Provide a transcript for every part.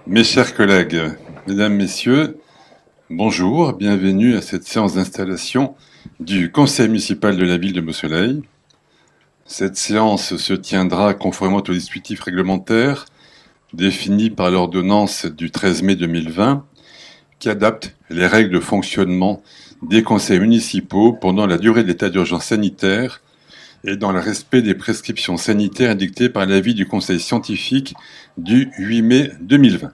Mes chers collègues, mesdames, messieurs, bonjour, bienvenue à cette séance d'installation du Conseil municipal de la ville de Beausoleil. Cette séance se tiendra conformément au dispositif réglementaire défini par l'ordonnance du 13 mai 2020 qui adapte les règles de fonctionnement des conseils municipaux pendant la durée de l'état d'urgence sanitaire et dans le respect des prescriptions sanitaires indiquées par l'avis du Conseil scientifique du 8 mai 2020.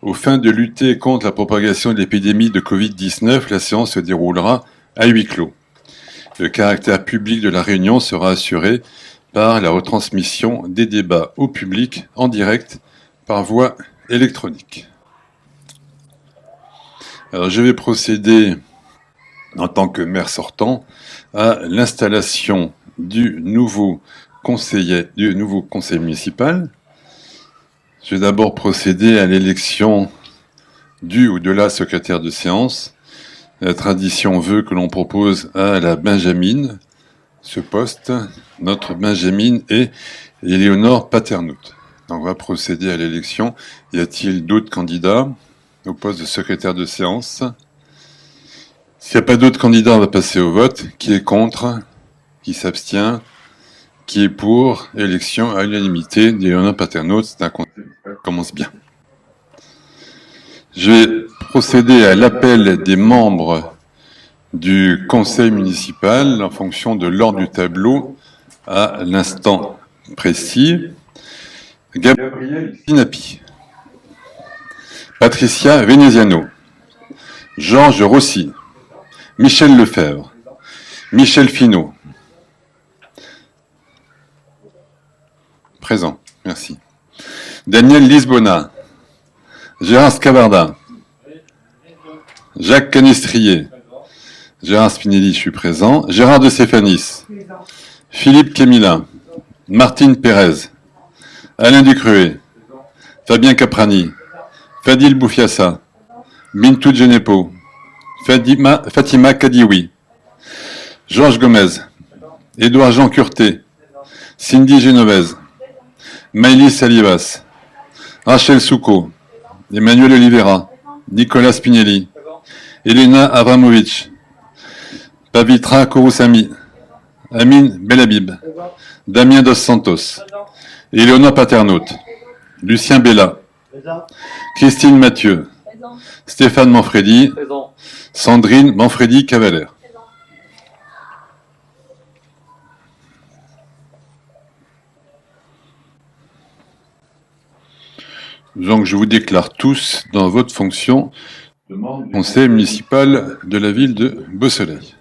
Aux fins de lutter contre la propagation de l'épidémie de Covid-19, la séance se déroulera à huis clos. Le caractère public de la réunion sera assuré par la retransmission des débats au public en direct par voie électronique. Alors, je vais procéder, en tant que maire sortant, à l'installation du nouveau conseil municipal. Je vais d'abord procéder à l'élection du ou de la secrétaire de séance. La tradition veut que l'on propose à la Benjamine ce poste. Notre Benjamine est Éléonore Paternout. Donc on va procéder à l'élection. Y a-t-il d'autres candidats au poste de secrétaire de séance? S'il n'y a pas d'autres candidats, on va passer au vote. Qui est contre? Qui s'abstient? Qui est pour? Élection à l'unanimité d'Éléonore Paternout. C'est un conseil qui commence bien. Je vais procéder à l'appel des membres du conseil municipal en fonction de l'ordre du tableau à l'instant précis. Gabriel Sinapi, Patricia Veneziano, Georges Rossi, Michel Lefebvre, Michel Finot. Présent, merci. Daniel Lisbona, Gérard Scabarda, Jacques Canestrier, Gérard Spinelli, je suis présent, Gérard de Stéphanis, Philippe Kemila, Martine Pérez, Alain Ducruet, Fabien Caprani, Fadil Boufiassa, Bintou Djenepo, Fatima Kadioui, Georges Gomez, Édouard Jean Curté, Cindy Genovese, Maëlys Salivas, Rachel Souko, Emmanuel Oliveira, Nicolas Spinelli, Elena Avramovic, Pavitra Kouroussami, Amine Belhabib, Damien Dos Santos, Éléonore Paternout, Lucien Bella, Christine Mathieu, Stéphane Manfredi, Sandrine Manfredi-Cavaler. Donc je vous déclare tous dans votre fonction de membre du conseil municipal de la ville de Beausoleil.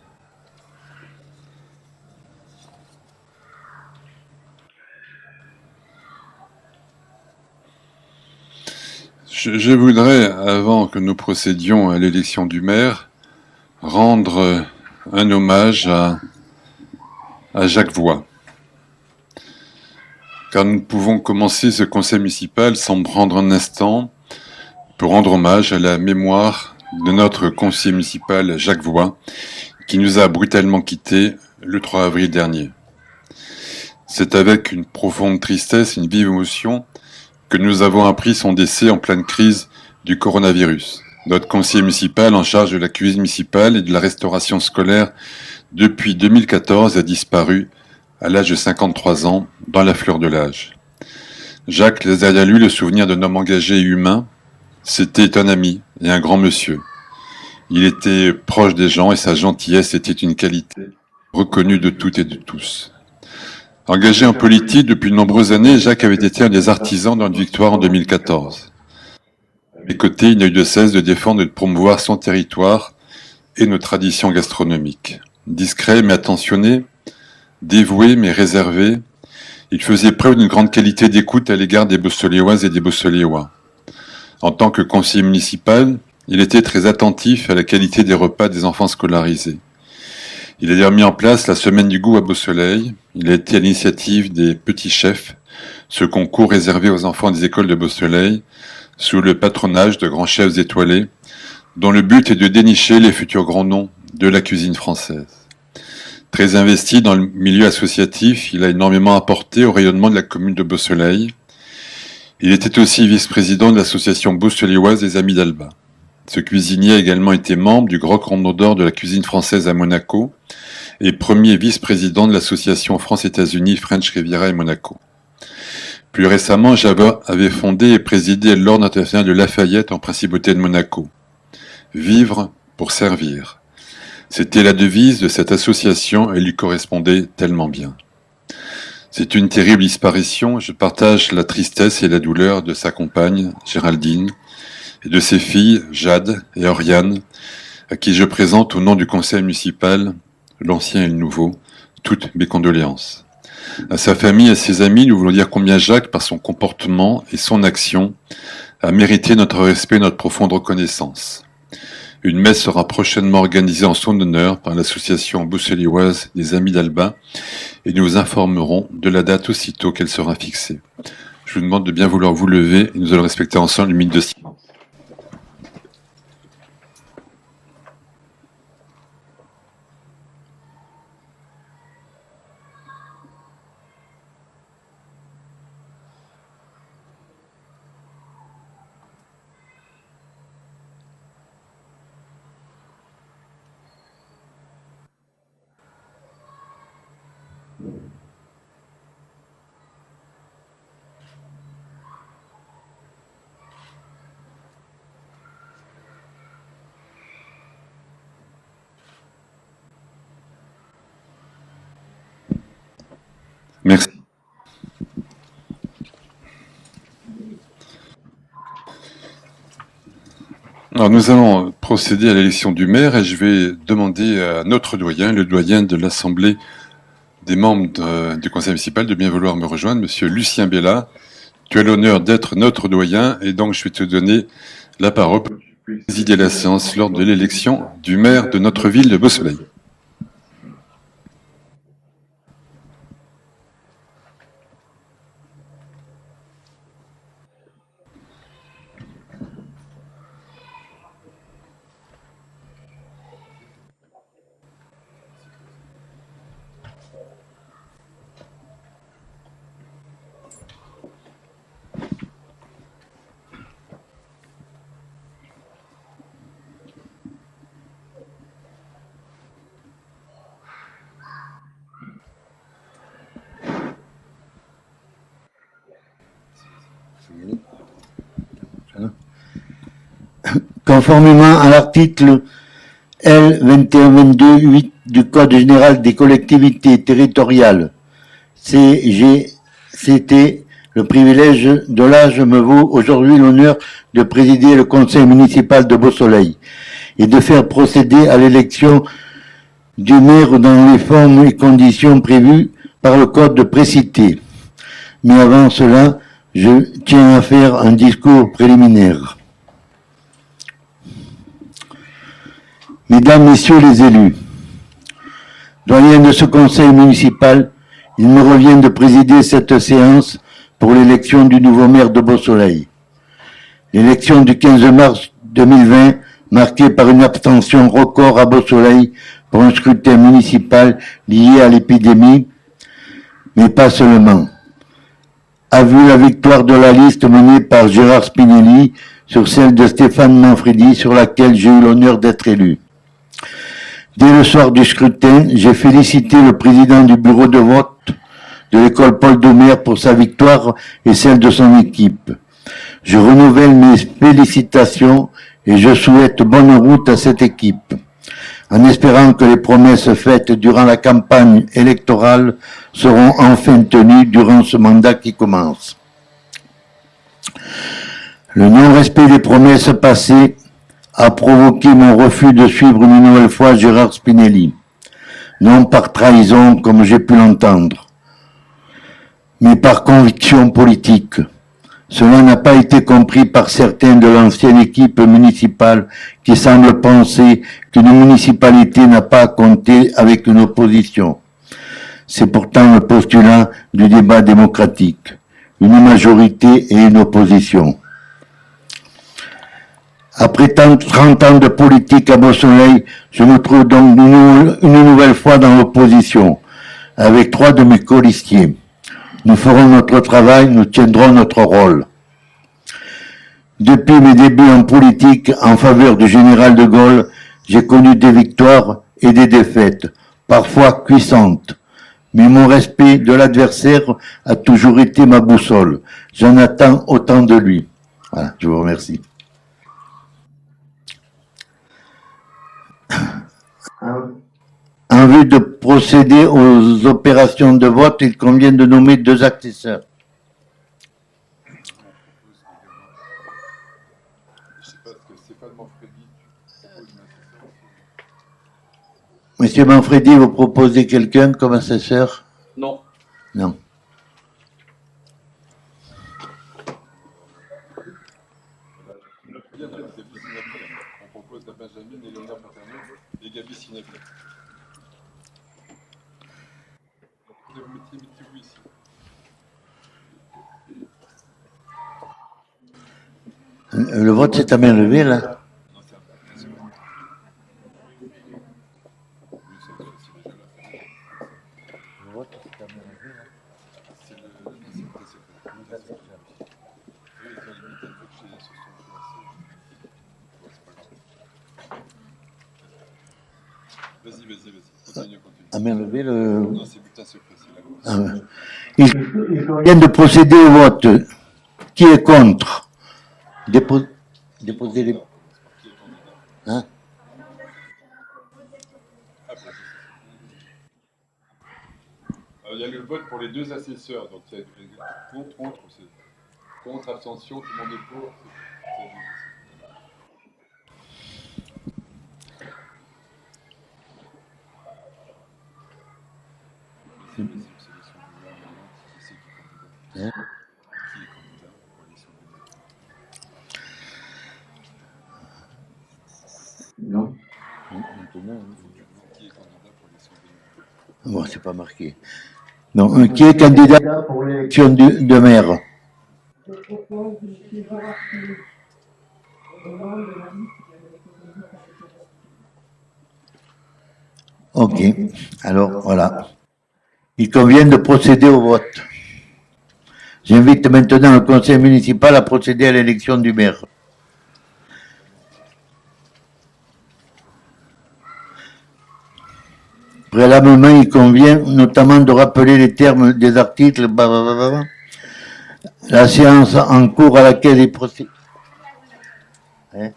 Je voudrais, avant que nous procédions à l'élection du maire, rendre un hommage à Jacques Voix. Car nous pouvons commencer ce conseil municipal sans prendre un instant pour rendre hommage à la mémoire de notre conseiller municipal Jacques Voix, qui nous a brutalement quittés le 3 avril dernier. C'est avec une profonde tristesse, une vive émotion, que nous avons appris son décès en pleine crise du coronavirus. Notre conseiller municipal en charge de la cuisine municipale et de la restauration scolaire depuis 2014 a disparu à l'âge de 53 ans, dans la fleur de l'âge. Jacques laisse derrière lui le souvenir d'un homme engagé et humain. C'était un ami et un grand monsieur. Il était proche des gens et sa gentillesse était une qualité reconnue de toutes et de tous. Engagé en politique depuis de nombreuses années, Jacques avait été un des artisans de notre victoire en 2014. À mes côtés, il n'a eu de cesse de défendre et de promouvoir son territoire et nos traditions gastronomiques. Discret mais attentionné, dévoué mais réservé, il faisait preuve d'une grande qualité d'écoute à l'égard des Beausoleilloises et des Beausoleillois. En tant que conseiller municipal, il était très attentif à la qualité des repas des enfants scolarisés. Il a d'ailleurs mis en place la semaine du goût à Beausoleil. Il a été à l'initiative des petits chefs, ce concours réservé aux enfants des écoles de Beausoleil, sous le patronage de grands chefs étoilés, dont le but est de dénicher les futurs grands noms de la cuisine française. Très investi dans le milieu associatif, il a énormément apporté au rayonnement de la commune de Beausoleil. Il était aussi vice-président de l'association beausoleilloise des Amis d'Alba. Ce cuisinier a également été membre du Grand Cordon d'Or de la cuisine française à Monaco et premier vice-président de l'association France-États-Unis French Riviera et Monaco. Plus récemment, Java avait fondé et présidé l'Ordre international de Lafayette en principauté de Monaco. Vivre pour servir. C'était la devise de cette association et lui correspondait tellement bien. C'est une terrible disparition. Je partage la tristesse et la douleur de sa compagne, Géraldine, et de ses filles, Jade et Oriane, à qui je présente au nom du conseil municipal, l'ancien et le nouveau, toutes mes condoléances. À sa famille et à ses amis, nous voulons dire combien Jacques, par son comportement et son action, a mérité notre respect et notre profonde reconnaissance. Une messe sera prochainement organisée en son honneur par l'association beausoleilloise des Amis d'Alba et nous vous informerons de la date aussitôt qu'elle sera fixée. Je vous demande de bien vouloir vous lever et nous allons respecter ensemble une minute de silence. Merci. Alors nous allons procéder à l'élection du maire et je vais demander à notre doyen, le doyen de l'Assemblée des membres du conseil municipal, de bien vouloir me rejoindre, monsieur Lucien Bella. Tu as l'honneur d'être notre doyen et donc je vais te donner la parole pour présider la séance lors de l'élection du maire de notre ville de Beausoleil. Conformément à l'article L. 2122-8 du Code général des collectivités territoriales, CGCT, le privilège de l'âge me vaut aujourd'hui l'honneur de présider le conseil municipal de Beausoleil et de faire procéder à l'élection du maire dans les formes et conditions prévues par le code précité. Mais avant cela, je tiens à faire un discours préliminaire. Mesdames, Messieurs les élus, doyen de ce conseil municipal, il me revient de présider cette séance pour l'élection du nouveau maire de Beausoleil. L'élection du 15 mars 2020, marquée par une abstention record à Beausoleil pour un scrutin municipal lié à l'épidémie, mais pas seulement, a vu la victoire de la liste menée par Gérard Spinelli sur celle de Stéphane Manfredi, sur laquelle j'ai eu l'honneur d'être élu. Dès le soir du scrutin, j'ai félicité le président du bureau de vote de l'école Paul Doumer pour sa victoire et celle de son équipe. Je renouvelle mes félicitations et je souhaite bonne route à cette équipe, en espérant que les promesses faites durant la campagne électorale seront enfin tenues durant ce mandat qui commence. Le non-respect des promesses passées a provoqué mon refus de suivre une nouvelle fois Gérard Spinelli, non par trahison comme j'ai pu l'entendre, mais par conviction politique. Cela n'a pas été compris par certains de l'ancienne équipe municipale qui semblent penser qu'une municipalité n'a pas à compter avec une opposition. C'est pourtant le postulat du débat démocratique, une majorité et une opposition. Après 30 ans de politique à Beausoleil, je me trouve donc une nouvelle fois dans l'opposition, avec 3 de mes colistiers. Nous ferons notre travail, nous tiendrons notre rôle. Depuis mes débuts en politique en faveur du général de Gaulle, j'ai connu des victoires et des défaites, parfois cuissantes. Mais mon respect de l'adversaire a toujours été ma boussole. J'en attends autant de lui. Voilà, je vous remercie. En vue de procéder aux opérations de vote, il convient de nommer 2 assesseurs. Monsieur Manfredi, vous proposez quelqu'un comme assesseur? Non. Non. On propose la Benjamin et Léonard Paterno et Gabi Sinapia. Mettez-vous ici. Le vote s'est à main levée, là. Continue. À main levée, le... Non, c'est bulletin secret, c'est la grosse. Il convient de procéder au vote. Qui est contre? Déposez les... Hein? Il y a le vote pour les 2 assesseurs, donc il y a contre, abstention, tout le monde est pour. Hein? Non. Bon, c'est pas marqué. Non, qui est candidat pour l'élection de maire? Ok, alors voilà. Il convient de procéder au vote. J'invite maintenant le conseil municipal à procéder à l'élection du maire. Préalablement, il convient notamment de rappeler les termes des articles. La séance en cours à laquelle il procède. Hein?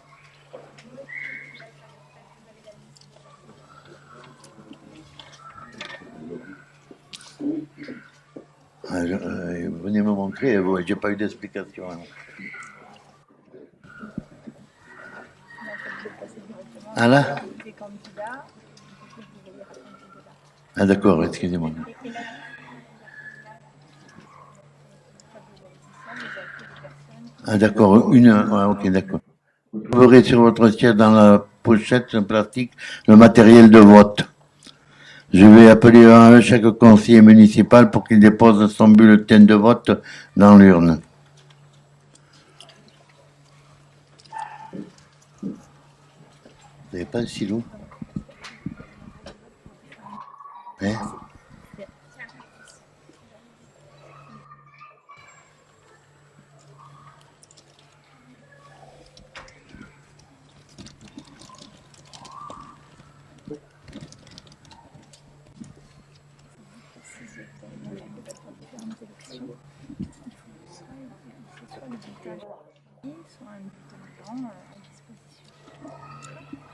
Venez me montrer, j'ai pas eu d'explication. Hein. Ah là? Ah d'accord, excusez-moi. Ah d'accord, ok, d'accord. Vous trouverez sur votre siège dans la pochette en plastique le matériel de vote. Je vais appeler un à un chaque conseiller municipal pour qu'il dépose son bulletin de vote dans l'urne. Vous n'avez pas un stylo? Hein?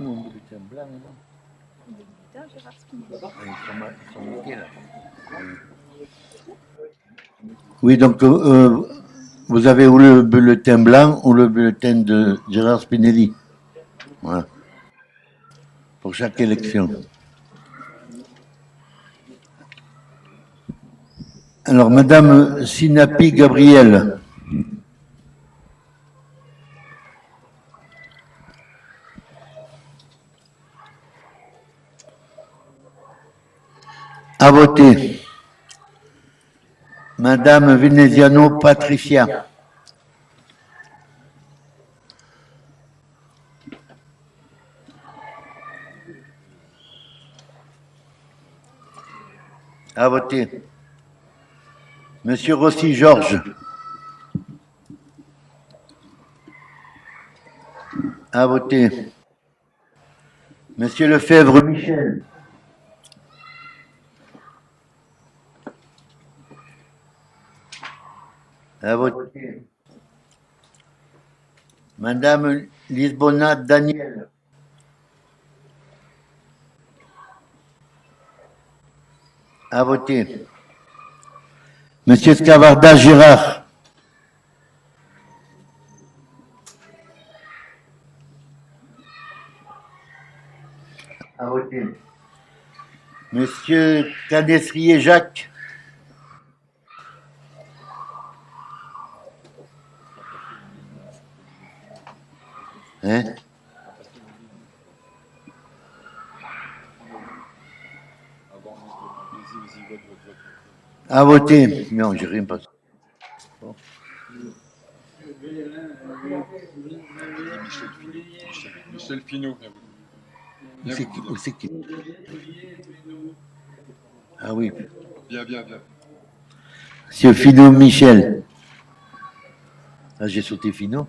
Mon bulletin blanc, non? Le bulletin Gérard Spinelli. Ils sont marqués là. Oui, donc vous avez ou le bulletin blanc ou le bulletin de Gérard Spinelli. Voilà. Pour chaque élection. Alors, Madame Sinapi Gabriel. À voter. Madame Veneziano Patricia. À voter. Monsieur Rossi Georges. À voter. Monsieur Lefebvre Michel. À voter. Madame Lisbona Daniel. À voter. Monsieur Scavarda Gérard. À voter. Monsieur Canestrier Jacques. Hein? À voter. Non, j'ai rien passé. Michel Finot. Où c'est qui? Ah oui. Bien. Monsieur Finot Michel. Ah, j'ai sauté Finot.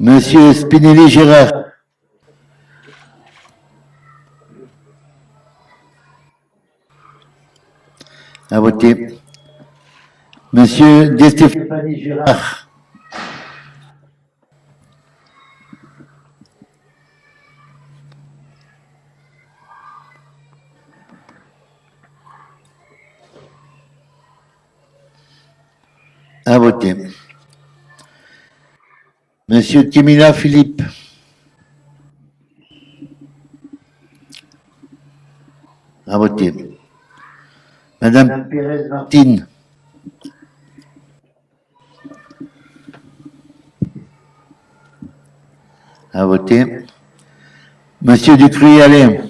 Monsieur Spinelli Gérard. À voter. Monsieur De Stéphanie Gérard. À voter. Monsieur Timila Philippe. À voter. Madame Pérez Martine. À voter. Monsieur Ducruy Alain.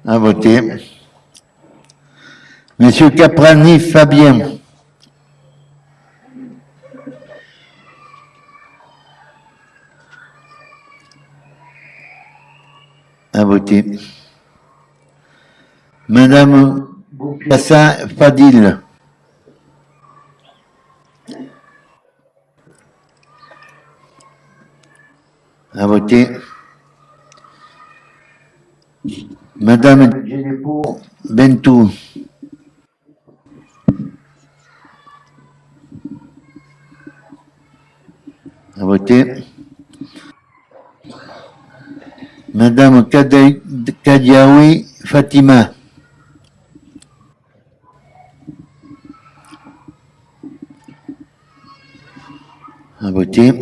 À voter. Monsieur Caprani Fabien. À voter. Madame Boupiassa Fadil. À voter. Madame Djenepo Bentou. À voter. Madame Kadiaoui Fatima. À voter.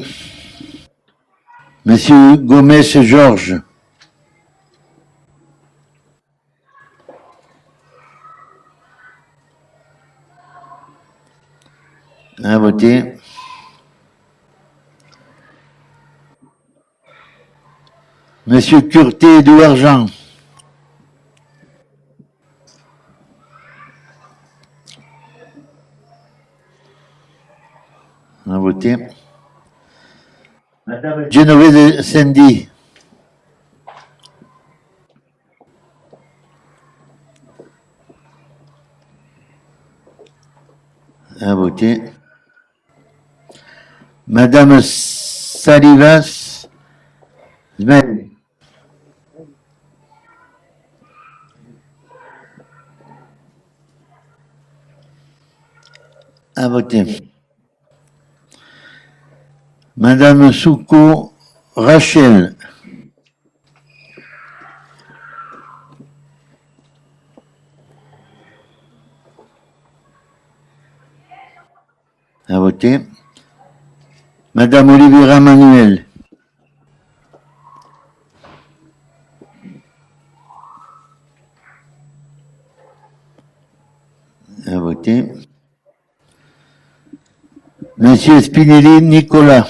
Monsieur Gomez Georges. À voter. Monsieur Curté Douargent. À voter. Madame Genovese Sandy. À voter. Madame Salivas Zmel. À voter. Madame Souko Rachel. À voter. Madame Olivera Manuel. À voter. Monsieur Spinelli Nicolas.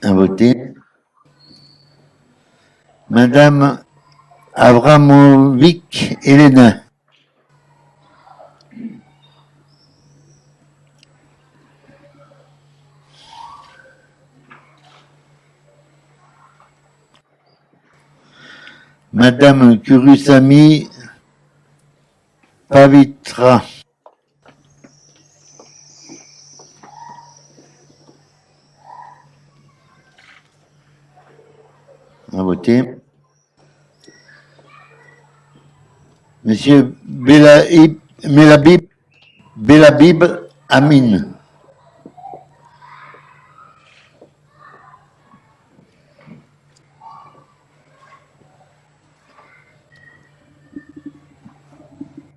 À voter. Madame Avramovic Elena. Madame Kurusami Pavitra. À voter. Monsieur Belabib Amin.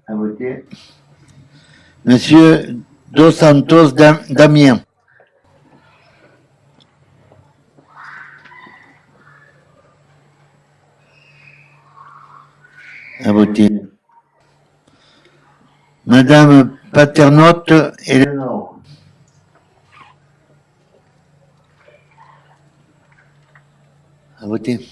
À voter. Monsieur Dos Santos Damien. À voter. Madame Paternotte Eleonore. À voter.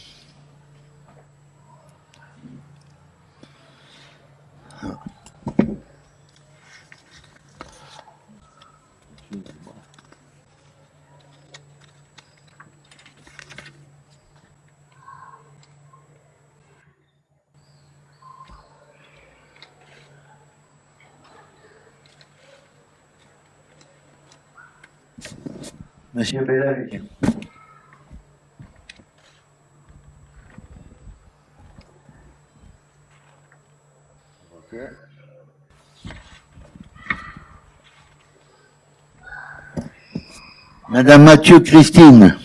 Monsieur Bellavie. Madame Mathieu Christine.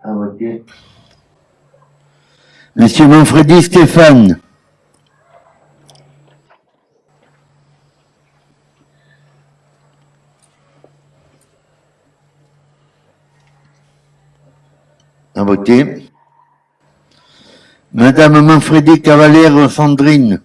À voter. Monsieur Manfredi Stéphane. À voter. Madame Manfredi Cavalière Sandrine.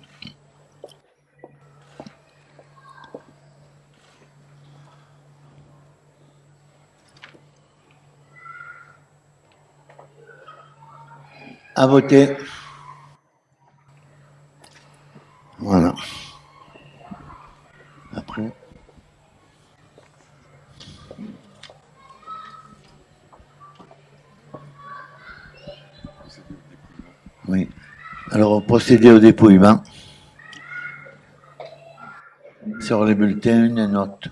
À voter. Voilà. Après. Oui. Alors, procéder au dépouillement. Sur les bulletins, une note.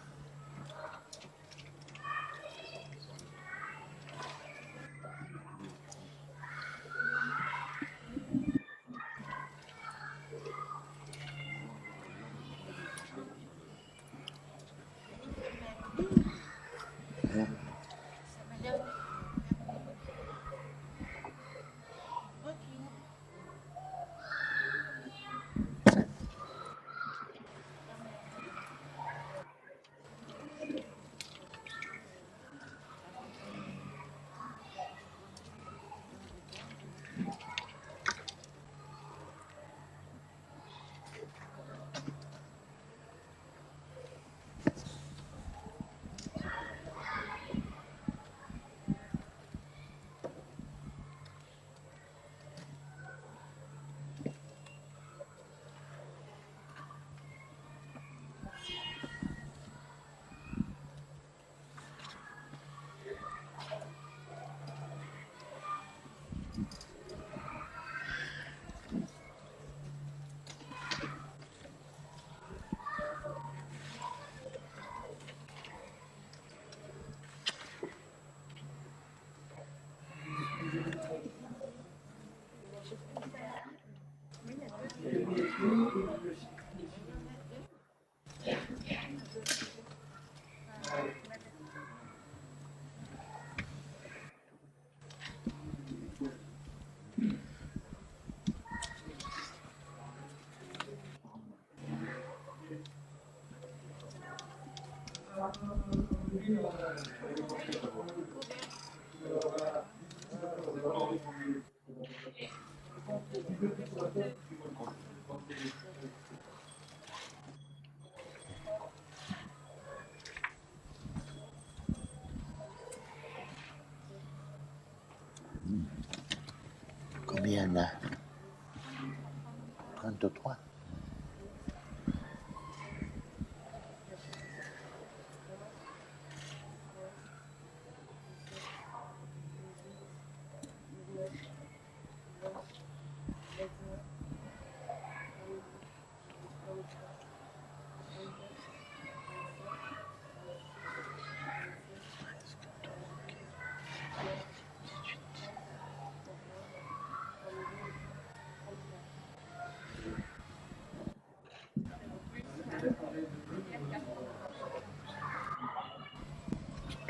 Combien là 33.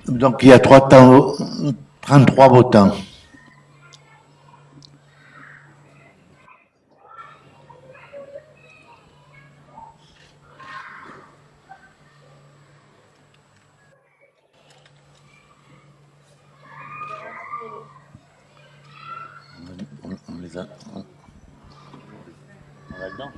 Donc il y a 33 votants. On les a. On va dedans.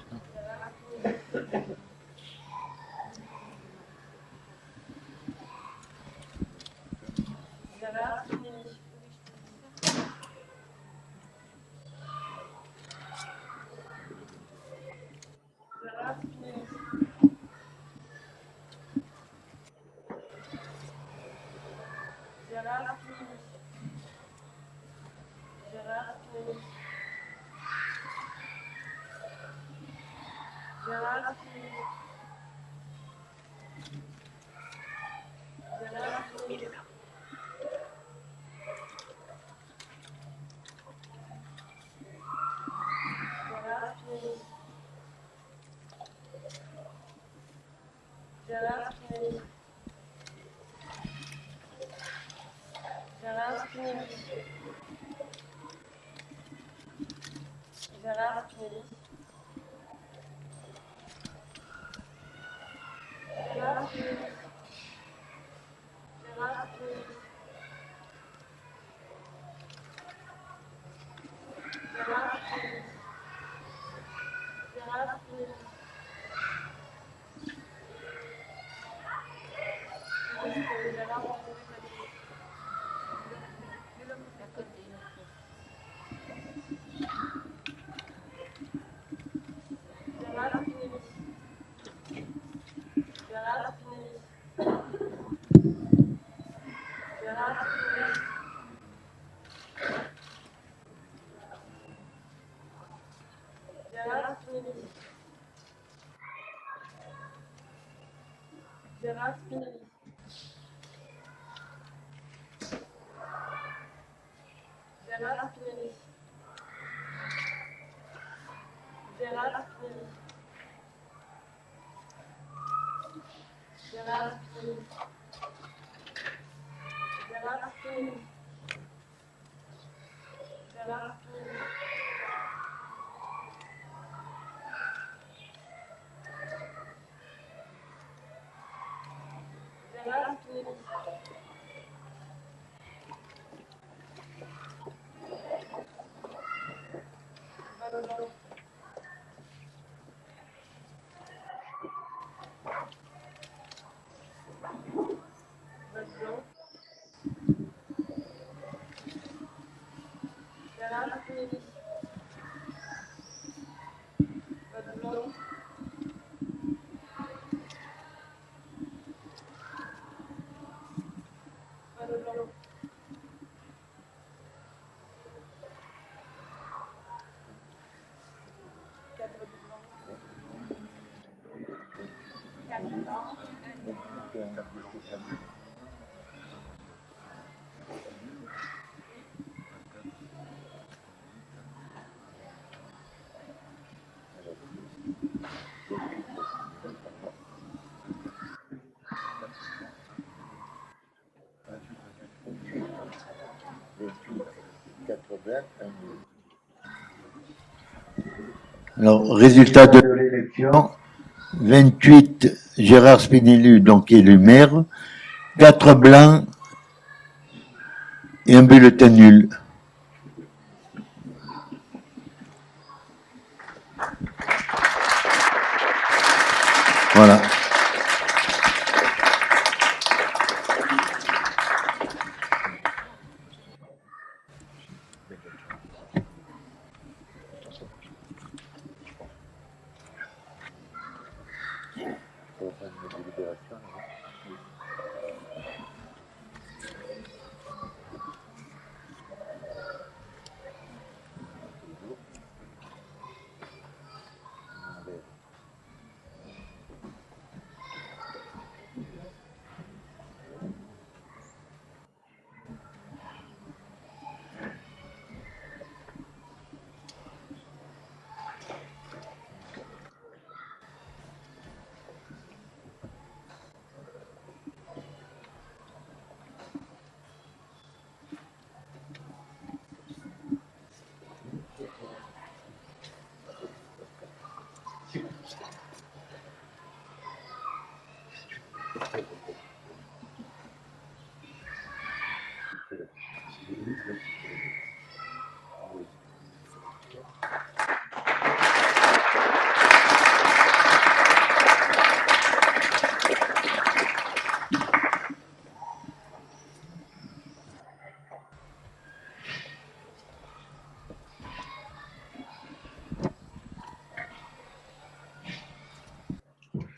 Alors, résultat de l'élection, 28 Gérard Spinelli, donc élu maire, 4 blancs et un bulletin nul. Voilà.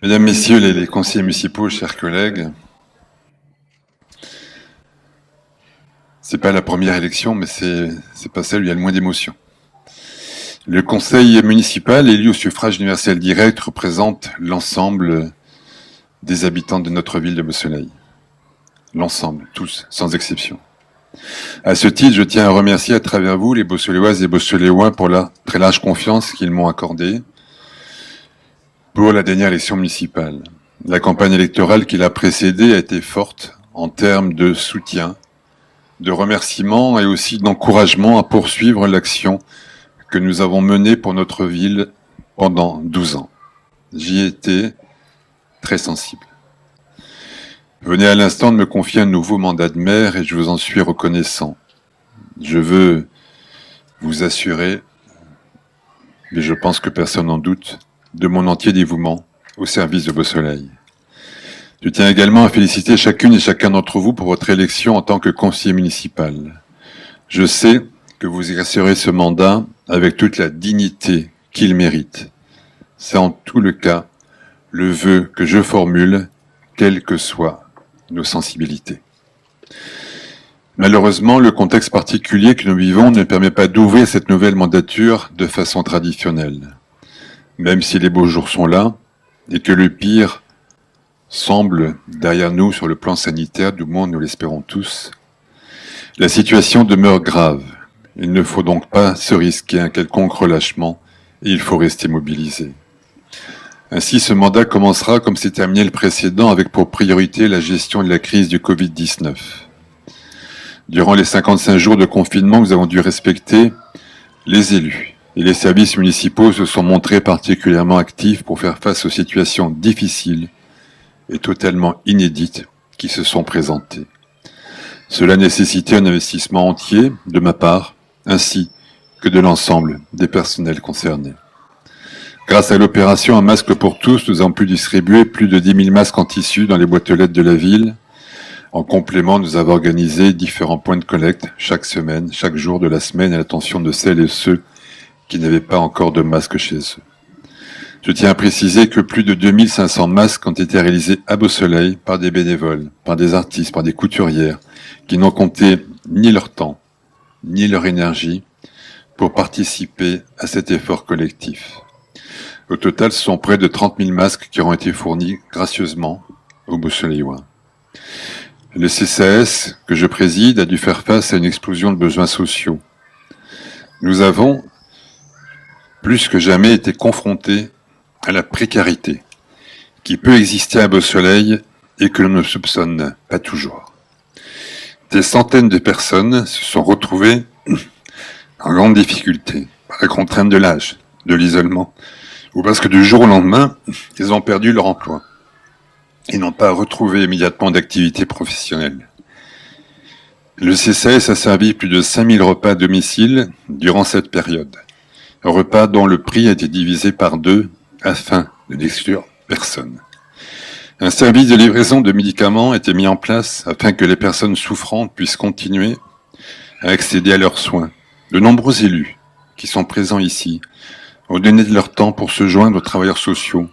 Mesdames, Messieurs les conseillers municipaux, chers collègues, c'est pas la première élection, mais c'est pas celle où il y a le moins d'émotion. Le conseil municipal, élu au suffrage universel direct, représente l'ensemble des habitants de notre ville de Beausoleil. L'ensemble, tous, sans exception. À ce titre, je tiens à remercier à travers vous les Beausoleilloises et Beausoleillois pour la très large confiance qu'ils m'ont accordée pour la dernière élection municipale. La campagne électorale qui l'a précédée a été forte en termes de soutien, de remerciements et aussi d'encouragement à poursuivre l'action que nous avons menée pour notre ville pendant 12 ans. J'y étais très sensible. Venez à l'instant de me confier un nouveau mandat de maire et je vous en suis reconnaissant. Je veux vous assurer, mais je pense que personne n'en doute, de mon entier dévouement au service de Beausoleil. Je tiens également à féliciter chacune et chacun d'entre vous pour votre élection en tant que conseiller municipal. Je sais que vous exercerez ce mandat avec toute la dignité qu'il mérite. C'est en tout le cas le vœu que je formule, quelles que soient nos sensibilités. Malheureusement, le contexte particulier que nous vivons ne permet pas d'ouvrir cette nouvelle mandature de façon traditionnelle. Même si les beaux jours sont là et que le pire semble derrière nous sur le plan sanitaire, du moins nous l'espérons tous, la situation demeure grave. Il ne faut donc pas se risquer un quelconque relâchement et il faut rester mobilisé. Ainsi, ce mandat commencera comme s'est terminé le précédent avec pour priorité la gestion de la crise du Covid-19. Durant les 55 jours de confinement que nous avons dû respecter, les élus et les services municipaux se sont montrés particulièrement actifs pour faire face aux situations difficiles et totalement inédites qui se sont présentées. Cela nécessitait un investissement entier de ma part, ainsi que de l'ensemble des personnels concernés. Grâce à l'opération Un masque pour tous, nous avons pu distribuer plus de 10 000 masques en tissu dans les boîtes aux lettres de la ville. En complément, nous avons organisé différents points de collecte chaque semaine, chaque jour de la semaine, à l'attention de celles et ceux qui n'avaient pas encore de masque chez eux. Je tiens à préciser que plus de 2500 masques ont été réalisés à Beausoleil par des bénévoles, par des artistes, par des couturières, qui n'ont compté ni leur temps, ni leur énergie pour participer à cet effort collectif. Au total, ce sont près de 30 000 masques qui auront été fournis gracieusement aux Beausoleillois. Le CCAS, que je préside, a dû faire face à une explosion de besoins sociaux. Nous avons, plus que jamais, été confrontés à la précarité qui peut exister à Beausoleil et que l'on ne soupçonne pas toujours. Des centaines de personnes se sont retrouvées en grande difficulté par la contrainte de l'âge, de l'isolement, ou parce que du jour au lendemain, ils ont perdu leur emploi et n'ont pas retrouvé immédiatement d'activité professionnelle. Le CCAS a servi plus de 5000 repas à domicile durant cette période. Un repas dont le prix a été divisé par 2 afin de n'exclure personne. Un service de livraison de médicaments a été mis en place afin que les personnes souffrantes puissent continuer à accéder à leurs soins. De nombreux élus qui sont présents ici ont donné de leur temps pour se joindre aux travailleurs sociaux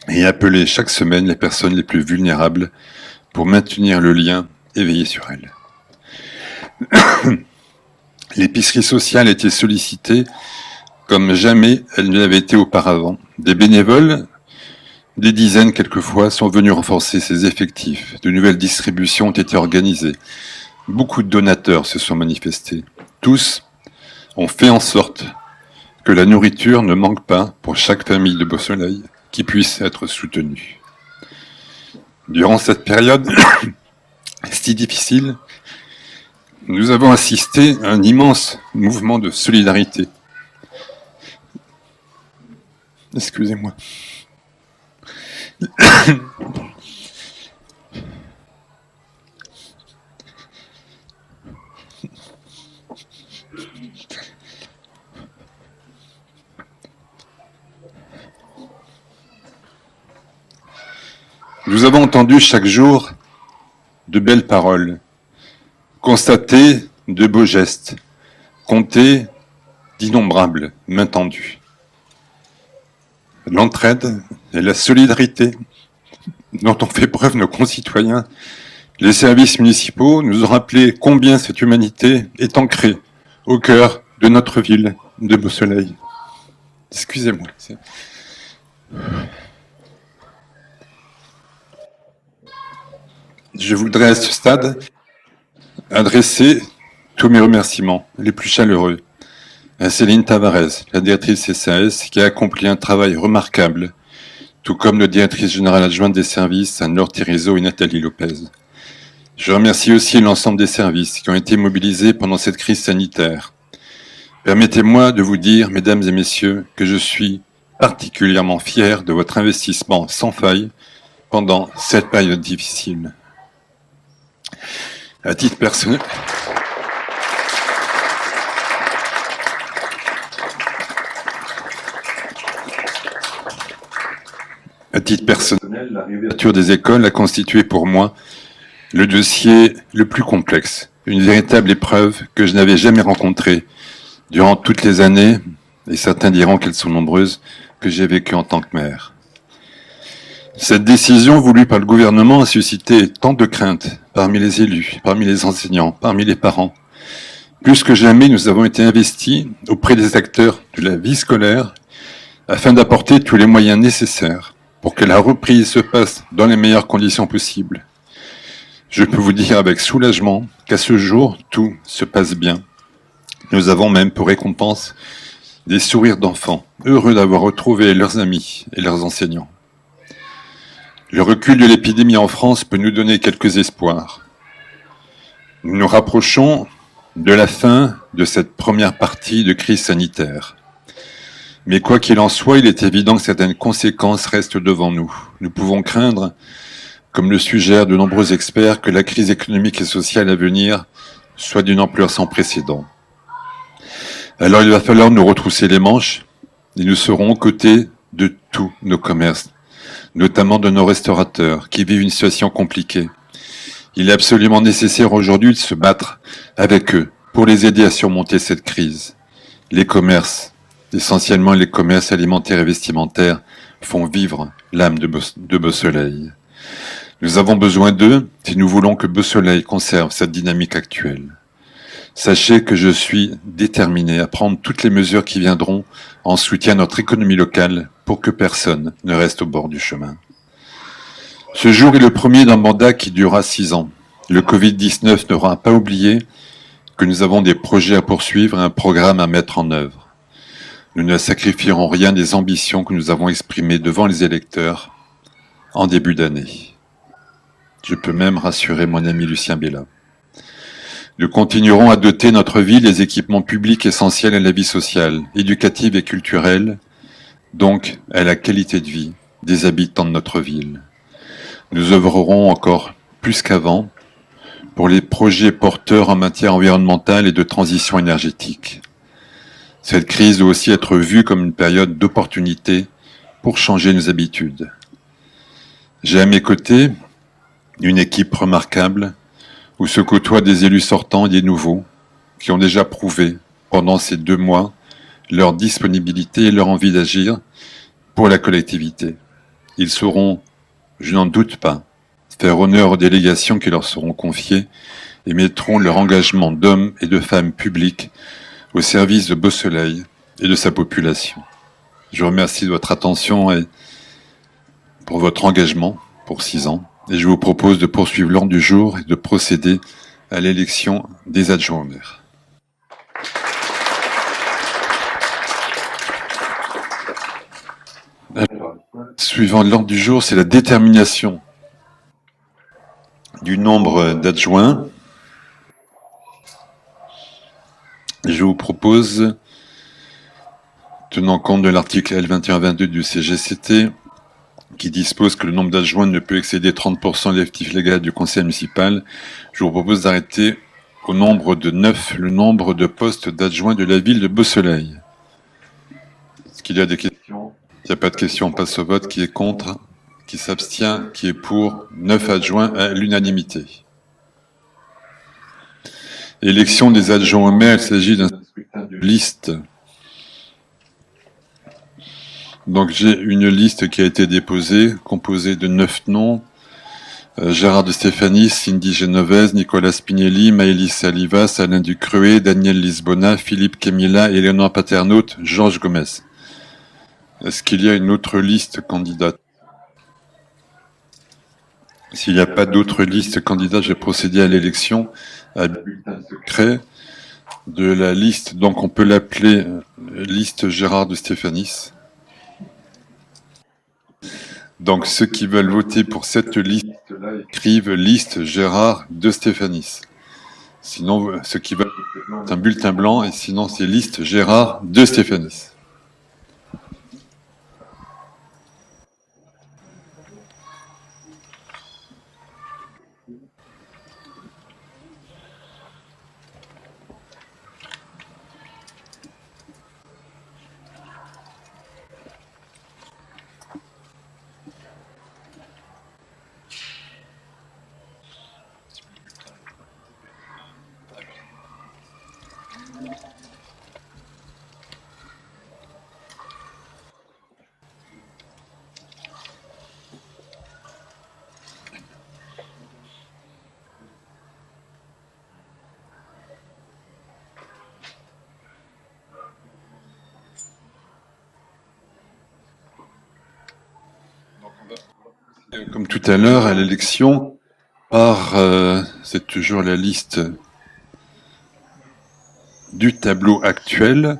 et appeler chaque semaine les personnes les plus vulnérables pour maintenir le lien et veiller sur elles. L'épicerie sociale a été sollicitée comme jamais elle ne l'avait été auparavant. Des bénévoles, des dizaines quelquefois, sont venus renforcer ses effectifs. De nouvelles distributions ont été organisées. Beaucoup de donateurs se sont manifestés. Tous ont fait en sorte que la nourriture ne manque pas pour chaque famille de Beausoleil qui puisse être soutenue. Durant cette période si difficile, nous avons assisté à un immense mouvement de solidarité. Excusez-moi. Nous avons entendu chaque jour de belles paroles, constaté de beaux gestes, compté d'innombrables mains tendues. l'entraide et la solidarité dont ont fait preuve nos concitoyens, les services municipaux nous ont rappelé combien cette humanité est ancrée au cœur de notre ville de Beausoleil. Excusez-moi. Je voudrais à ce stade adresser tous mes remerciements les plus chaleureux à Céline Tavares, la directrice SAS, qui a accompli un travail remarquable, tout comme la directrice générale adjointe des services, Anne-Laure Thérizeau et Nathalie Lopez. Je remercie aussi l'ensemble des services qui ont été mobilisés pendant cette crise sanitaire. Permettez-moi de vous dire, mesdames et messieurs, que je suis particulièrement fier de votre investissement sans faille pendant cette période difficile. À titre personnel, la réouverture des écoles a constitué pour moi le dossier le plus complexe, une véritable épreuve que je n'avais jamais rencontrée durant toutes les années, et certains diront qu'elles sont nombreuses, que j'ai vécues en tant que maire. Cette décision voulue par le gouvernement a suscité tant de craintes parmi les élus, parmi les enseignants, parmi les parents. Plus que jamais, nous avons été investis auprès des acteurs de la vie scolaire afin d'apporter tous les moyens nécessaires pour que la reprise se passe dans les meilleures conditions possibles. Je peux vous dire avec soulagement qu'à ce jour, tout se passe bien. Nous avons même pour récompense des sourires d'enfants, heureux d'avoir retrouvé leurs amis et leurs enseignants. Le recul de l'épidémie en France peut nous donner quelques espoirs. Nous nous rapprochons de la fin de cette première partie de crise sanitaire. Mais quoi qu'il en soit, il est évident que certaines conséquences restent devant nous. Nous pouvons craindre, comme le suggèrent de nombreux experts, que la crise économique et sociale à venir soit d'une ampleur sans précédent. Alors il va falloir nous retrousser les manches et nous serons aux côtés de tous nos commerces, notamment de nos restaurateurs qui vivent une situation compliquée. Il est absolument nécessaire aujourd'hui de se battre avec eux pour les aider à surmonter cette crise. Les commerces, essentiellement les commerces alimentaires et vestimentaires, font vivre l'âme de Beausoleil. Nous avons besoin d'eux si nous voulons que Beausoleil conserve cette dynamique actuelle. Sachez que je suis déterminé à prendre toutes les mesures qui viendront en soutien à notre économie locale pour que personne ne reste au bord du chemin. Ce jour est le premier d'un mandat qui durera 6 ans. Le Covid-19 n'aura pas oublié que nous avons des projets à poursuivre et un programme à mettre en œuvre. Nous ne sacrifierons rien des ambitions que nous avons exprimées devant les électeurs en début d'année. Je peux même rassurer mon ami Lucien Bella. Nous continuerons à doter notre ville des équipements publics essentiels à la vie sociale, éducative et culturelle, donc à la qualité de vie des habitants de notre ville. Nous œuvrerons encore plus qu'avant pour les projets porteurs en matière environnementale et de transition énergétique. Cette crise doit aussi être vue comme une période d'opportunité pour changer nos habitudes. J'ai à mes côtés une équipe remarquable où se côtoient des élus sortants et des nouveaux qui ont déjà prouvé pendant ces 2 mois leur disponibilité et leur envie d'agir pour la collectivité. Ils sauront, je n'en doute pas, faire honneur aux délégations qui leur seront confiées et mettront leur engagement d'hommes et de femmes publics au service de Beausoleil et de sa population. Je vous remercie de votre attention et pour votre engagement pour 6 ans. Et je vous propose de poursuivre l'ordre du jour et de procéder à l'élection des adjoints au maire. Alors, suivant l'ordre du jour, c'est la détermination du nombre d'adjoints. Je vous propose, tenant compte de l'article L2122 du CGCT, qui dispose que le nombre d'adjoints ne peut excéder 30% de l'effectif légal du conseil municipal, je vous propose d'arrêter au nombre de 9 le nombre de postes d'adjoints de la ville de Beausoleil. Est-ce qu'il y a des questions? Il n'y a pas de questions, on passe au vote. Qui est contre? Qui s'abstient? Qui est pour? 9 adjoints à l'unanimité. Élection des adjoints au maire, il s'agit d'un scrutin de liste. Donc j'ai une liste qui a été déposée, composée de 9 noms. Gérard de Stéphanie, Cindy Genovese, Nicolas Spinelli, Maëlys Salivas, Alain Ducruet, Daniel Lisbona, Philippe Kemila, Éléonore Paternotte, Georges Gomez. Est-ce qu'il y a une autre liste candidate? S'il n'y a pas d'autre liste candidate, je vais procéder à l'élection à bulletin secret de la liste. Donc on peut l'appeler liste Gérard de Stéphanis. Donc ceux qui veulent voter pour cette liste-là écrivent liste Gérard de Stéphanis. Sinon, ceux qui veulent c'est un bulletin blanc et sinon c'est liste Gérard de Stéphanis. Comme tout à l'heure, à l'élection, c'est toujours la liste du tableau actuel.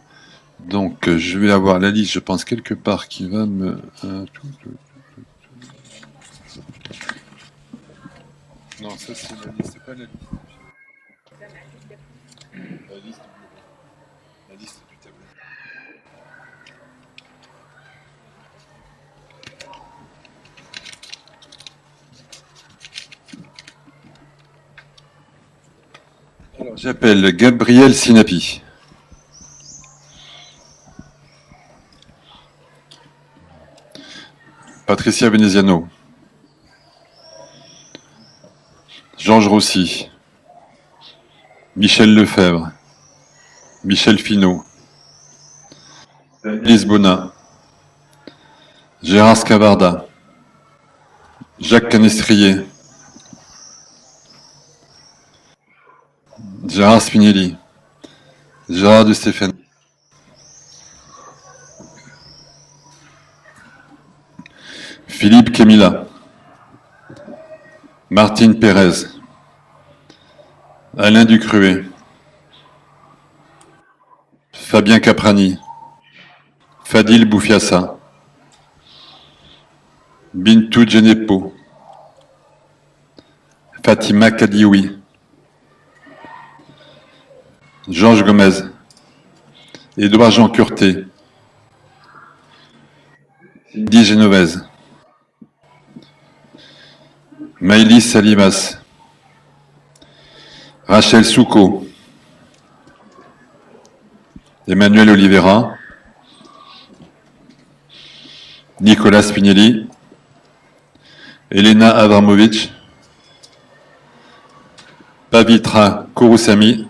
Donc, je vais avoir la liste, je pense, quelque part qui va me... Non, ça, c'est la liste, c'est pas la liste. La liste du tableau. Alors, j'appelle Gabriel Sinapi. Patricia Veneziano. Georges Rossi. Michel Lefebvre. Michel Finot. Lisbona. Gérard Scavarda. Jacques Canestrier. Gérard Spinelli. Gérard de Stéphane. Philippe Kemila. Martine Pérez. Alain Ducruet. Fabien Caprani. Fadil Boufiassa. Bintou Djenepo. Fatima Kadioui. Georges Gomez. Édouard Jean Curté. Cindy Genovese. Maëlys Salivas. Rachel Souko. Emmanuel Oliveira. Nicolas Spinelli. Elena Abramovic. Pavitra Kouroussami.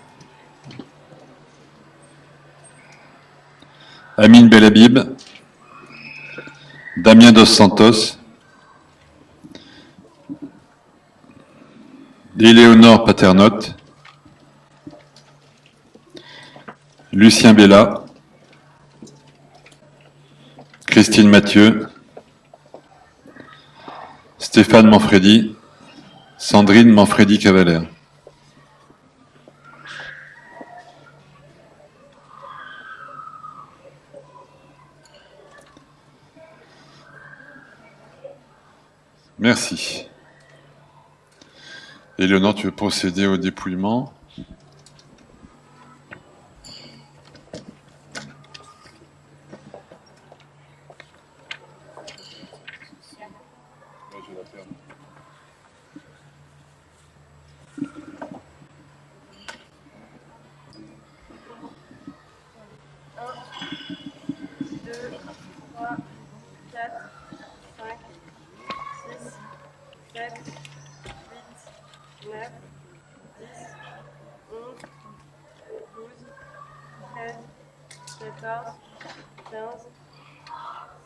Amine Belhabib. Damien Dos Santos. Éléonore Paternotte. Lucien Bella. Christine Mathieu. Stéphane Manfredi. Sandrine Manfredi-Cavalaire. Merci. Éléonore, tu veux procéder au dépouillement?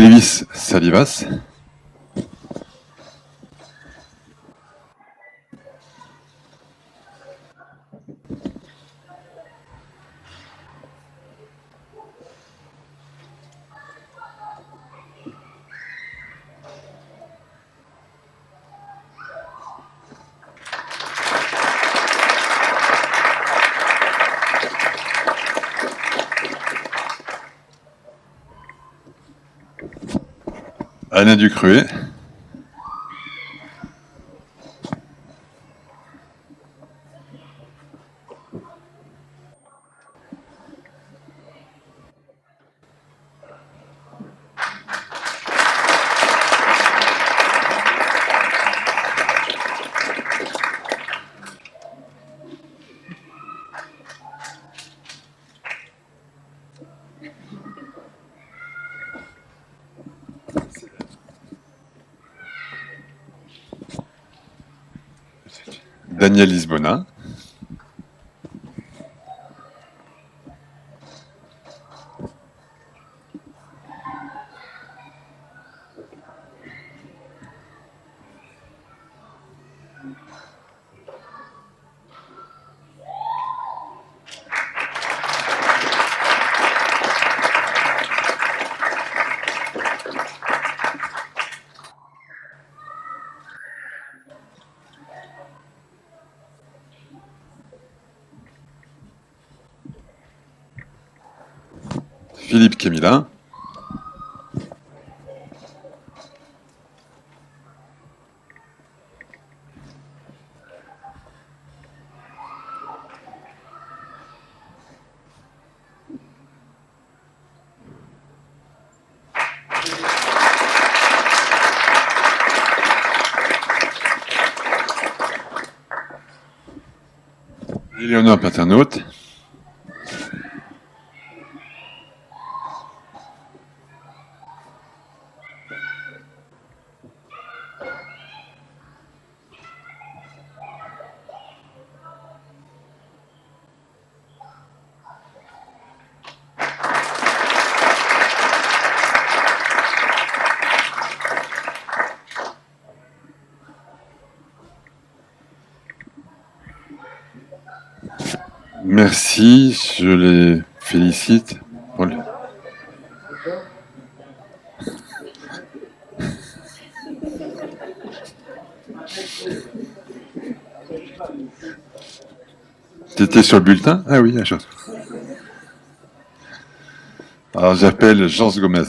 Elvis Salivas. Alain Ducruet. Daniel Lisbona. Philippe Kémila. Éléonore Paternotte. Merci, je les félicite. T'étais sur le bulletin? Ah oui, d'accord. Alors j'appelle Jean Gomez.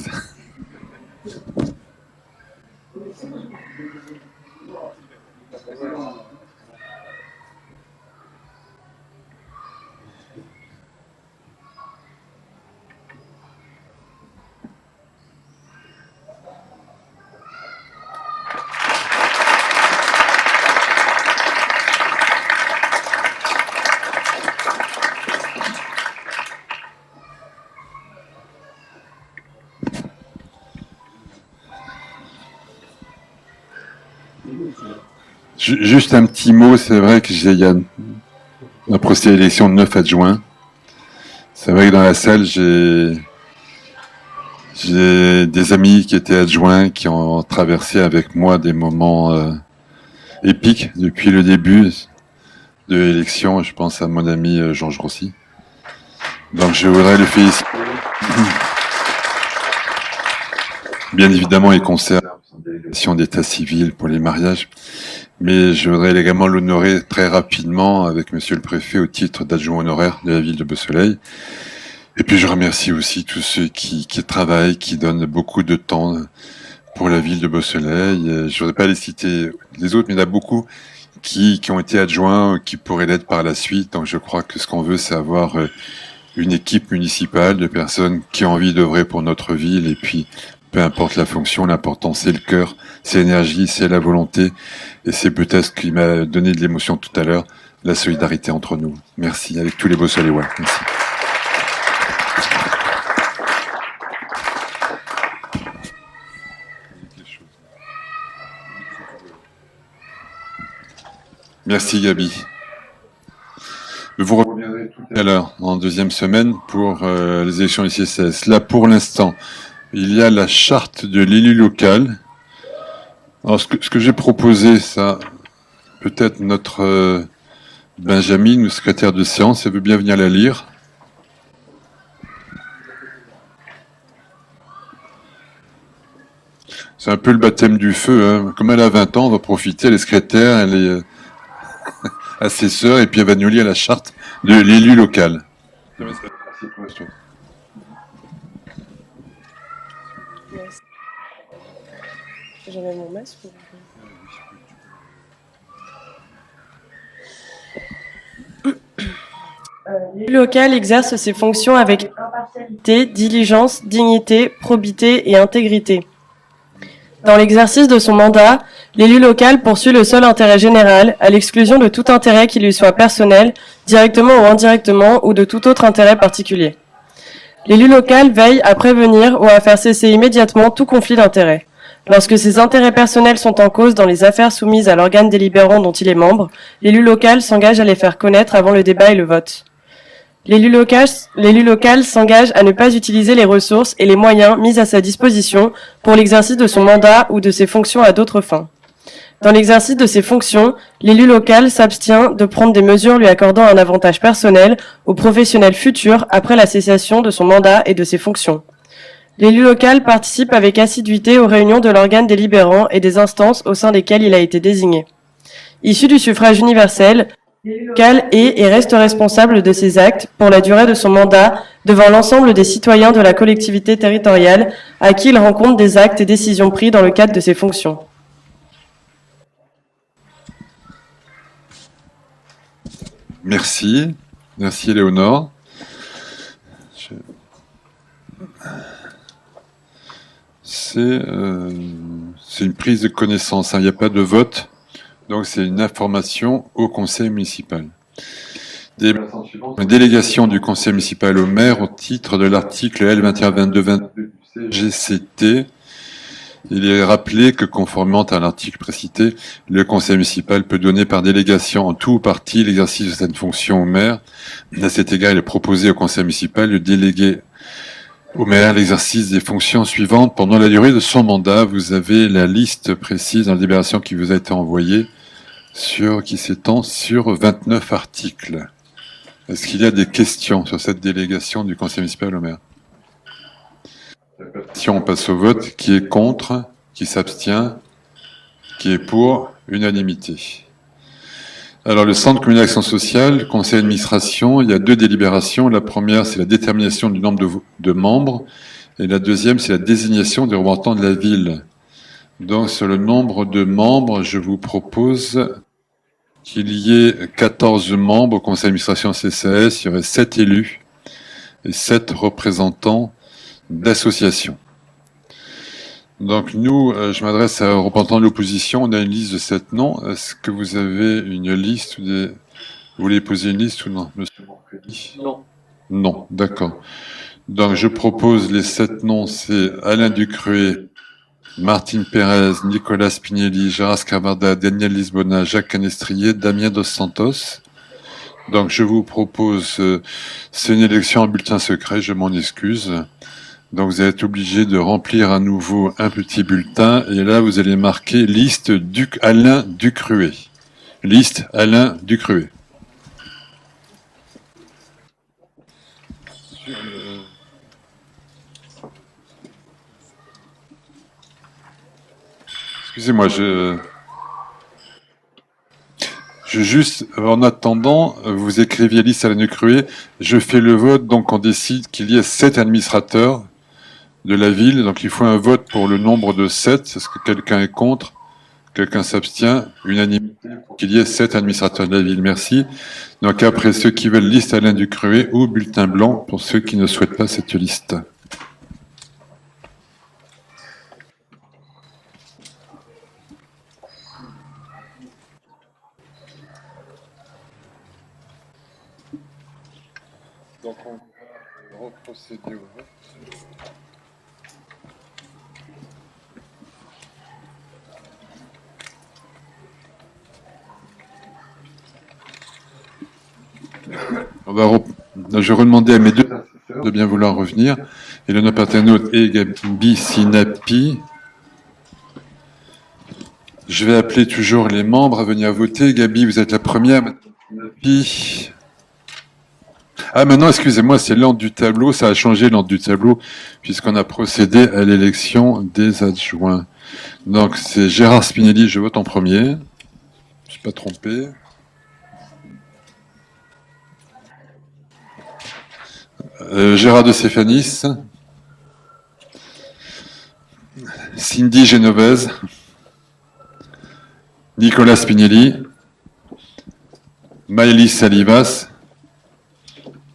Juste un petit mot, c'est vrai que on a procédé à l'élection de 9 adjoints. C'est vrai que dans la salle, j'ai des amis qui étaient adjoints, qui ont traversé avec moi des moments épiques depuis le début de l'élection. Je pense à mon ami Georges Rossi. Donc je voudrais le féliciter. Bien évidemment, il conserve la délégation d'état civil pour les mariages, mais je voudrais également l'honorer très rapidement avec monsieur le préfet au titre d'adjoint honoraire de la ville de Beausoleil. Et puis je remercie aussi tous ceux qui travaillent, qui donnent beaucoup de temps pour la ville de Beausoleil. Je ne voudrais pas les citer les autres, mais il y en a beaucoup qui ont été adjoints, qui pourraient l'être par la suite. Donc je crois que ce qu'on veut, c'est avoir une équipe municipale de personnes qui ont envie d'œuvrer pour notre ville. Et puis, peu importe la fonction, l'important c'est le cœur, c'est l'énergie, c'est la volonté. Et c'est peut-être ce qui m'a donné de l'émotion tout à l'heure, la solidarité entre nous. Merci, avec tous les Beausoleillois. Merci. Merci Gabi. Vous reviendrez tout à l'heure, en deuxième semaine, pour les élections du CCS. Là, pour l'instant, il y a la charte de l'élu local. Alors, ce que j'ai proposé, ça, peut-être notre Benjamin, le secrétaire de séance, elle veut bien venir la lire. C'est un peu le baptême du feu. Hein. Comme elle a 20 ans, on va profiter, elle est secrétaire, elle est assesseur, et puis elle va nous lire la charte de l'élu local. J'avais mon masque. L'élu local exerce ses fonctions avec impartialité, diligence, dignité, probité et intégrité. Dans l'exercice de son mandat, l'élu local poursuit le seul intérêt général, à l'exclusion de tout intérêt qui lui soit personnel, directement ou indirectement, ou de tout autre intérêt particulier. L'élu local veille à prévenir ou à faire cesser immédiatement tout conflit d'intérêts. Lorsque ses intérêts personnels sont en cause dans les affaires soumises à l'organe délibérant dont il est membre, l'élu local s'engage à les faire connaître avant le débat et le vote. L'élu local s'engage à ne pas utiliser les ressources et les moyens mis à sa disposition pour l'exercice de son mandat ou de ses fonctions à d'autres fins. Dans l'exercice de ses fonctions, l'élu local s'abstient de prendre des mesures lui accordant un avantage personnel ou professionnel futur après la cessation de son mandat et de ses fonctions. L'élu local participe avec assiduité aux réunions de l'organe délibérant et des instances au sein desquelles il a été désigné. Issu du suffrage universel, l'élu local est et reste responsable de ses actes pour la durée de son mandat devant l'ensemble des citoyens de la collectivité territoriale à qui il rend compte des actes et décisions pris dans le cadre de ses fonctions. Merci. Merci, Éléonore. C'est une prise de connaissance. Hein. Il n'y a pas de vote. Donc, c'est une information au conseil municipal. Une délégation du conseil municipal au maire au titre de l'article L2122 du CGCT. Il est rappelé que, conformément à l'article précité, le conseil municipal peut donner par délégation en tout ou partie l'exercice de cette fonction au maire. À cet égard, il est proposé au conseil municipal de déléguer au maire l'exercice des fonctions suivantes pendant la durée de son mandat. Vous avez la liste précise dans la délibération qui vous a été envoyée, qui s'étend sur 29 articles. Est-ce qu'il y a des questions sur cette délégation du conseil municipal au maire? Si on passe au vote, qui est contre, qui s'abstient, qui est pour, unanimité. Alors, le Centre communal d'action sociale, conseil d'administration, il y a 2 délibérations. La première, c'est la détermination du nombre de membres. Et la deuxième, c'est la désignation des représentants de la ville. Donc, sur le nombre de membres, je vous propose qu'il y ait 14 membres au conseil d'administration CCAS. Il y aurait 7 élus et 7 représentants d'associations. Donc nous, je m'adresse aux représentants de l'opposition, on a une liste de 7 noms. Est-ce que vous avez une liste ou vous voulez poser une liste ou non, monsieur Manfredi? Non. Non, d'accord. Donc je propose les 7 noms, c'est Alain Ducruet, Martine Pérez, Nicolas Spinelli, Gérard Scabarda, Daniel Lisbona, Jacques Canestrier, Damien Dos Santos. Donc je vous propose, c'est une élection en bulletin secret, je m'en excuse. Donc vous allez être obligé de remplir à nouveau un petit bulletin et là vous allez marquer liste Alain Ducruet. Liste Alain Ducruet. Excusez-moi, je juste, en attendant, vous écriviez liste Alain Ducruet, je fais le vote, donc on décide qu'il y ait 7 administrateurs de la ville, donc il faut un vote pour le nombre de 7. Est-ce que quelqu'un est contre? Quelqu'un s'abstient? Unanimité pour qu'il y ait 7 administrateurs de la ville. Merci. Donc après, ceux qui veulent liste Alain Ducruet ou bulletin blanc pour ceux qui ne souhaitent pas cette liste. Donc on va reprocéder au vote. Je vais redemander à mes 2 assesseurs de bien vouloir revenir. Eleonore Paternotte et Gabi Sinapi. Je vais appeler toujours les membres à venir voter. Gabi, vous êtes la première. Sinapi. Ah, maintenant, excusez-moi, c'est l'ordre du tableau. Ça a changé l'ordre du tableau puisqu'on a procédé à l'élection des adjoints. Donc, c'est Gérard Spinelli, je vote en premier. Je ne suis pas trompé. Gérard de Stéphanis. Cindy Genovese. Nicolas Spinelli. Maëlys Salivas.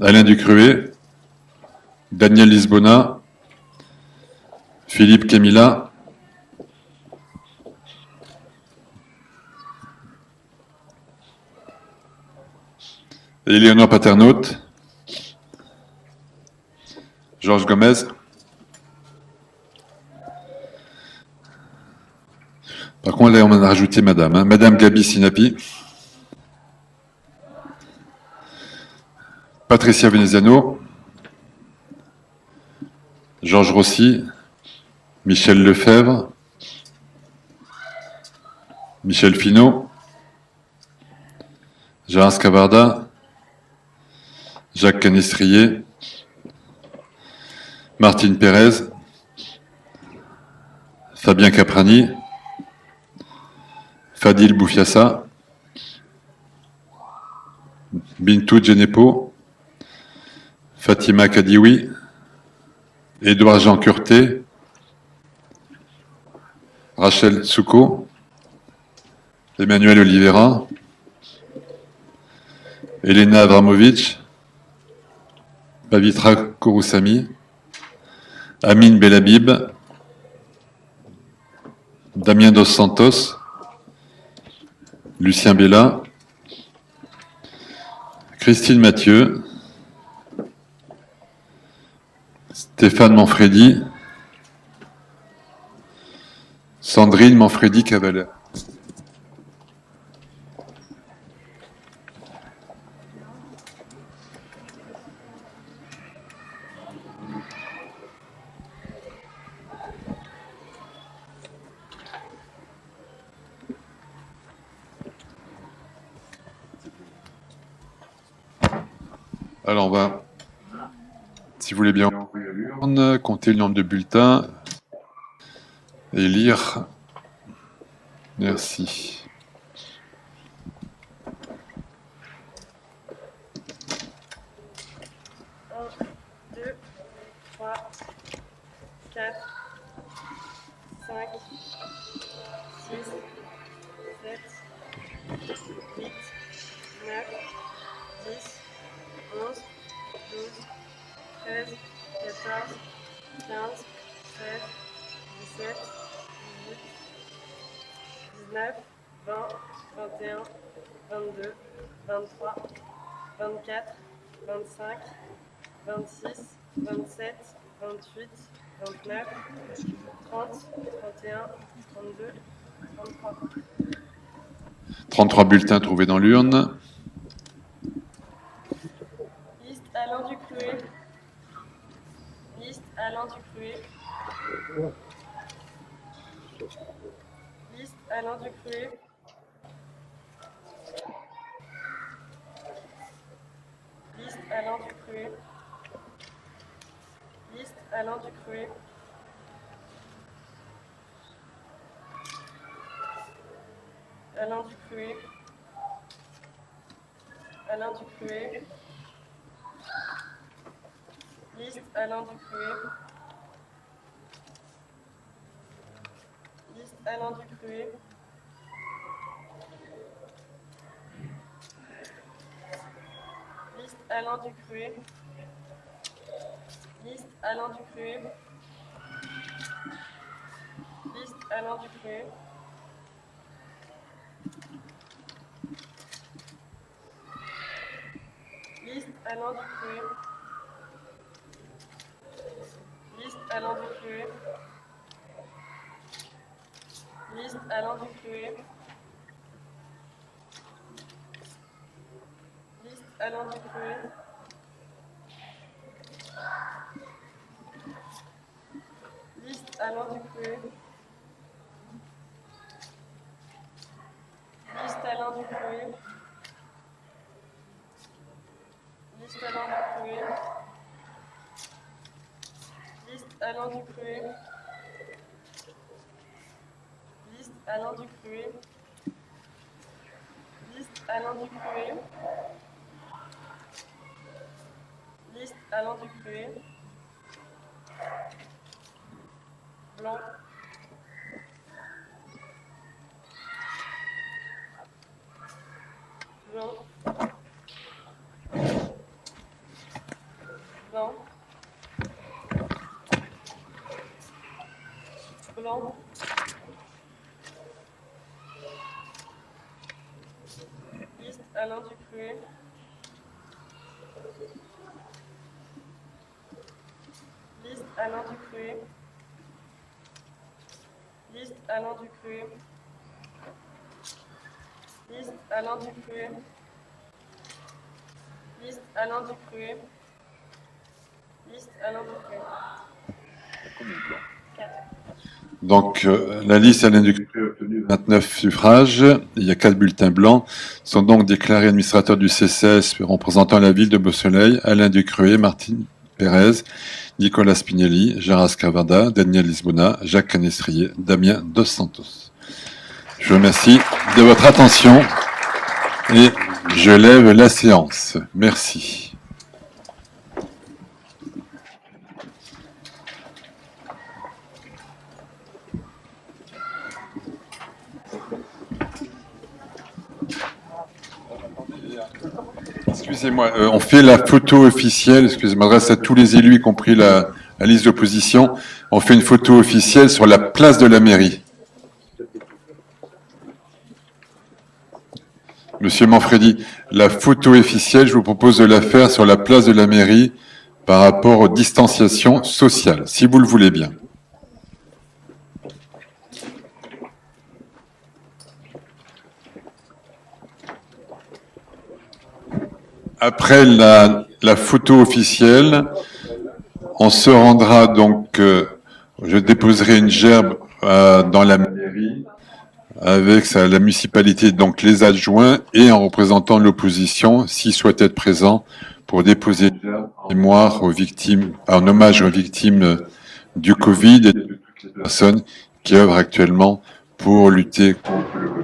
Alain Ducruet. Daniel Lisbona. Philippe Camilla. Eleonore Paternotte. Georges Gomez. Par contre, là, on en a rajouté madame. Hein. Madame Gabi Sinapi. Patricia Veneziano. Georges Rossi. Michel Lefebvre. Michel Finot. Gérard Scavarda. Jacques Canestrier. Martine Pérez. Fabien Caprani. Fadil Boufiassa. Bintou Djenepo. Fatima Kadioui. Édouard Jean Curté. Rachel Souko. Emmanuel Oliveira. Elena Abramovic. Pavitra Kouroussami. Amine Belhabib. Damien Dos Santos. Lucien Bella. Christine Mathieu. Stéphane Manfredi. Sandrine Manfredi-Cavalla. Alors on va, si vous voulez bien, compter le nombre de bulletins et lire. Merci. Un, 2, 3, 4, 5, 6, 7, 8, 9, 10, 11, 12, 13, 14, 15, 16, 17, 18, 19, 20, 21, 22, 23, 24, 25, 26, 27, 28, 29, 30, 31, 32, 33. 33 bulletins trouvés dans l'urne. Liste Alain Ducruet. Liste Alain Ducruet. Liste Alain Ducruet. Liste Alain Ducruet. Liste Alain Ducruet. Alain Ducruet. Alain Ducruet. Liste Alain Ducruet. Liste Alain Ducruet. Liste Alain Ducruet. Liste Alain Ducruet. Liste Alain Ducruet. Liste Alain Ducruet. Liste Alain Ducruet. Liste Alain Ducruet. Liste Alain Ducruet. Alain Ducruet. Liste Alain Ducruet. Liste Alain Ducruet. Liste Alain Ducruet. Liste Alain Ducruet. Liste Alain Ducruet. Liste Alain Ducruet. Blanc. Blanc. Blanc. Blanc. Liste Alain Ducruet. Liste Alain Ducruet. Liste Alain Ducruet. Liste Alain Ducruet. Liste Alain Ducruet. Liste Alain Ducruet. Donc, la liste Alain Ducruet a obtenu 29 suffrages. Il y a 4 bulletins blancs. Sont donc déclarés administrateurs du CCS représentant la ville de Beausoleil, Alain Ducruet, Martine Pérez, Nicolas Spinelli, Gérard Scavada, Daniel Lisbona, Jacques Canestrier, Damien Dos Santos. Je vous remercie de votre attention et je lève la séance. Merci. Excusez-moi, on fait la photo officielle, je m'adresse à tous les élus, y compris la liste d'opposition. On fait une photo officielle sur la place de la mairie. Monsieur Manfredi, la photo officielle, je vous propose de la faire sur la place de la mairie par rapport aux distanciations sociales, si vous le voulez bien. Après la photo officielle, on se rendra donc, je déposerai une gerbe dans la mairie avec la municipalité, donc les adjoints et en représentant l'opposition, s'ils souhaitent être présents, pour déposer une gerbe en mémoire aux victimes, en hommage aux victimes du Covid et de toutes les personnes qui œuvrent actuellement pour lutter contre le